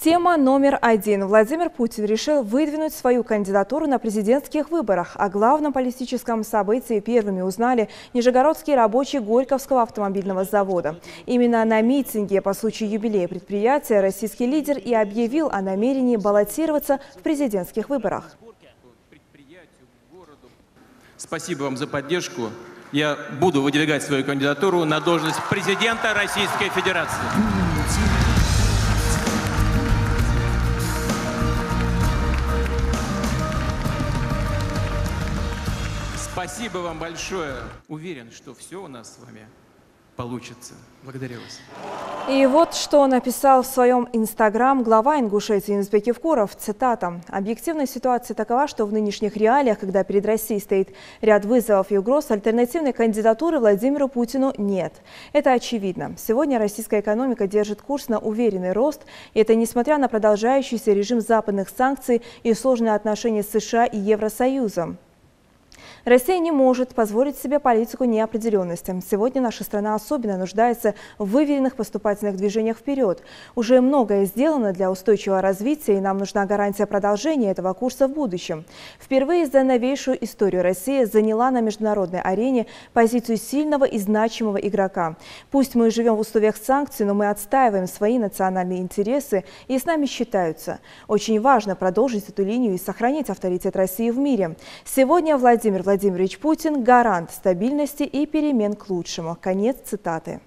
Тема номер один. Владимир Путин решил выдвинуть свою кандидатуру на президентских выборах. О главном политическом событии первыми узнали нижегородские рабочие Горьковского автомобильного завода. Именно на митинге по случаю юбилея предприятия российский лидер и объявил о намерении баллотироваться в президентских выборах. Спасибо вам за поддержку. Я буду выдвигать свою кандидатуру на должность президента Российской Федерации. Спасибо вам большое. Уверен, что все у нас с вами получится. Благодарю вас. И вот что написал в своем инстаграм глава Ингушетии Инзбек Евкуров. Цитата. «Объективная ситуация такова, что в нынешних реалиях, когда перед Россией стоит ряд вызовов и угроз, альтернативной кандидатуры Владимиру Путину нет. Это очевидно. Сегодня российская экономика держит курс на уверенный рост. И это несмотря на продолжающийся режим западных санкций и сложные отношения с США и Евросоюзом. Россия не может позволить себе политику неопределенности. Сегодня наша страна особенно нуждается в выверенных поступательных движениях вперед. Уже многое сделано для устойчивого развития, и нам нужна гарантия продолжения этого курса в будущем. Впервые за новейшую историю Россия заняла на международной арене позицию сильного и значимого игрока. Пусть мы живем в условиях санкций, но мы отстаиваем свои национальные интересы, и с нами считаются. Очень важно продолжить эту линию и сохранить авторитет России в мире. Сегодня Владимир Владимирович Путин – гарант стабильности и перемен к лучшему». Конец цитаты.